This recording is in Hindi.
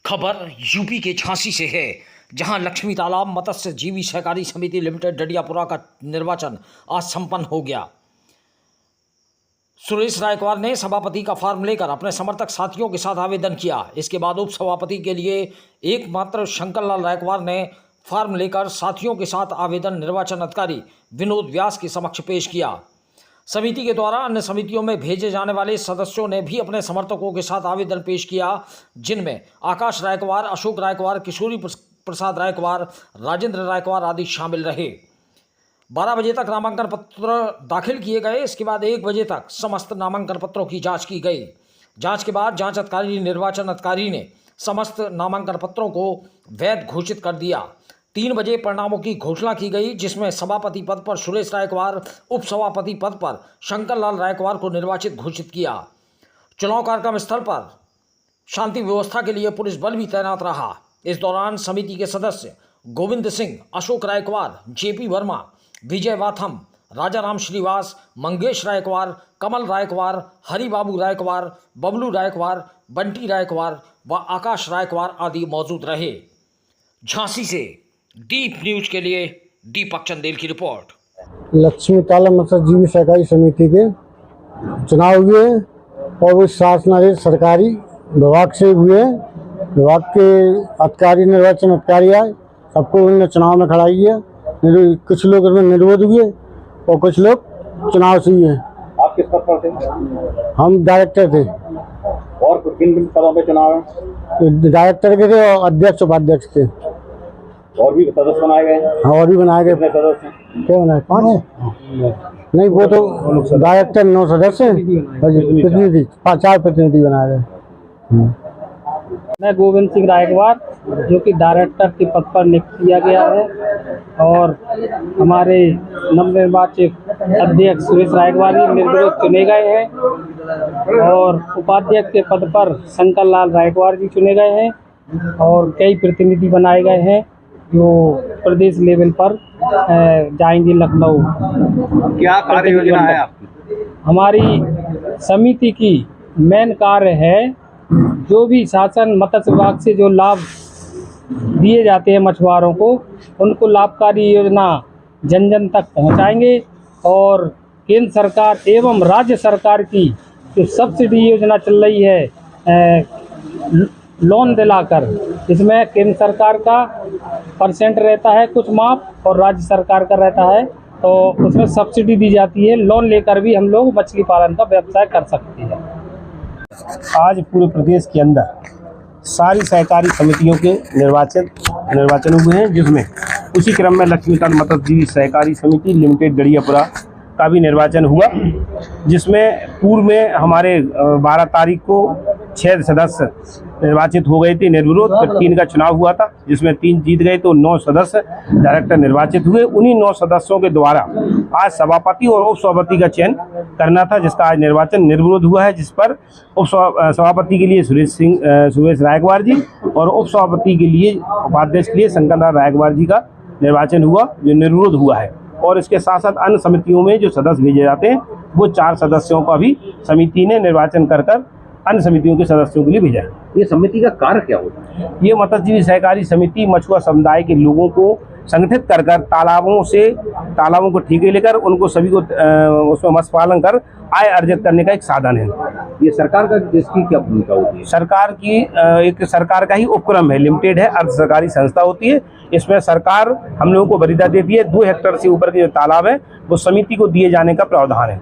खबर यूपी के झांसी से है, जहां लक्ष्मी तालाब मत्स्य जीवी सहकारी समिति लिमिटेड डडियापुरा का निर्वाचन आज संपन्न हो गया। सुरेश रायकवार ने सभापति का फॉर्म लेकर अपने समर्थक साथियों के साथ आवेदन किया। इसके बाद उप सभापति के लिए एकमात्र शंकरलाल रायकवार ने फॉर्म लेकर साथियों के साथ आवेदन निर्वाचन अधिकारी विनोद व्यास के समक्ष पेश किया। समिति के द्वारा अन्य समितियों में भेजे जाने वाले सदस्यों ने भी अपने समर्थकों के साथ आवेदन पेश किया, जिनमें आकाश रायकवार, अशोक रायकवार, किशोरी प्रसाद रायकवार, राजेंद्र रायकवार आदि शामिल रहे। 12 बजे तक नामांकन पत्र दाखिल किए गए। इसके बाद 1 बजे तक समस्त नामांकन पत्रों की जांच की गई। जांच के बाद जांच अधिकारी निर्वाचन अधिकारी ने समस्त नामांकन पत्रों को वैध घोषित कर दिया। 3 बजे परिणामों की घोषणा की गई, जिसमें सभापति पद पर सुरेश रायकवार, उप सभापति पद पर शंकरलाल रायकवार को निर्वाचित घोषित किया। चुनाव कार्यक्रम स्थल पर शांति व्यवस्था के लिए पुलिस बल भी तैनात रहा। इस दौरान समिति के सदस्य गोविंद सिंह, अशोक रायकवार, जेपी वर्मा, विजय वाथम, राजा राम श्रीवास, मंगेश रायकवार, कमल रायकवार, हरिबाबू रायकवार, बबलू रायकवार, बंटी रायकवार व आकाश रायकवार आदि मौजूद रहे। झांसी से डीप न्यूज के लिए दीपक चंदेल की रिपोर्ट। लक्ष्मी तालाब मत्स्य जीवी सहकारी समिति के चुनाव हुए और वो शासनाधीन सरकारी विभाग से हुए। विभाग के अधिकारी, निर्वाचन अधिकारी आए, सबको उन्होंने चुनाव में खड़ा किया। कुछ लोग इसमें निर्विरोध हुए और कुछ लोग चुनाव से हुए। आप किस पद पर थे? हम डायरेक्टर थे। और किन किन पदों पे चुनाव है? डायरेक्टर के थे और अध्यक्ष उपाध्यक्ष थे। और भी सदस्य बनाए गए हैं? हाँ, और भी बनाए गए। कितने सदस्य? क्या बनाए? 5? नहीं, वो तो डायरेक्टर 9 सदस्य, प्रतिनिधि 4 प्रतिनिधि बनाए गए। मैं गोविंद सिंह रायकवार, जो कि डायरेक्टर के पद पर नियुक्त किया गया है, और हमारे नवनिर्वाचित अध्यक्ष सुरेश रायकवार जी निर्विरोध चुने गए हैं और उपाध्यक्ष के पद पर शंकरलाल रायकवार जी चुने गए हैं और कई प्रतिनिधि बनाए गए हैं जो प्रदेश लेवल पर जाएंगे लखनऊ। क्या कार्य योजना है आपकी? हमारी समिति की मेन कार्य है, जो भी शासन मत्स्य विभाग से जो लाभ दिए जाते हैं मछुआरों को, उनको लाभकारी योजना जन जन तक पहुंचाएंगे। और केंद्र सरकार एवं राज्य सरकार की जो सब्सिडी योजना चल रही है लोन दिलाकर, इसमें केंद्र सरकार का % रहता है कुछ माफ और राज्य सरकार का रहता है, तो उसमें सब्सिडी दी जाती है। लोन लेकर भी हम लोग मछली पालन का व्यवसाय कर सकते हैं। आज पूरे प्रदेश के अंदर सारी सहकारी समितियों के निर्वाचन हुए हैं, जिसमें उसी क्रम में लक्ष्मी तालाब मत्स्य जीवी सहकारी समिति लिमिटेड डडियापुरा का भी निर्वाचन हुआ, जिसमें पूर्व में हमारे 12 तारीख को 6 सदस्य निर्वाचित हो गए थे निर्विरोध। फिर 3 का चुनाव हुआ था, जिसमें 3 जीत गए, तो 9 सदस्य डायरेक्टर निर्वाचित हुए। उन्हीं 9 सदस्यों के द्वारा आज सभापति और उप सभापति का चयन करना था, जिसका आज निर्वाचन निर्विरोध हुआ है, जिस पर उप सभापति के लिए सुरेश रायकवार जी और उप सभापति के लिए, उपाध्यक्ष के लिए शंकरलाल रायकवार जी का निर्वाचन हुआ, जो निर्विरोध हुआ है। और इसके साथ साथ अन्य समितियों में जो सदस्य भेजे जाते हैं, वो 4 सदस्यों का भी समिति ने निर्वाचन कर अन्य समितियों के सदस्यों के लिए भेजा है। ये समिति का कार्य क्या होता है? ये मत्स्यजीवी सहकारी समिति मछुआ समुदाय के लोगों को संगठित कर तालाबों को ठेके लेकर उनको सभी को उसमें मत्स्य पालन कर आय अर्जित करने का एक साधन है। ये सरकार का इसकी क्या भूमिका होती है? सरकार की एक सरकार का ही उपक्रम है, लिमिटेड है, अर्ध सरकारी संस्था होती है। इसमें सरकार हम लोगों को वरीयता देती है। 2 हेक्टेयर से ऊपर के जो तालाब है वो समिति को दिए जाने का प्रावधान है।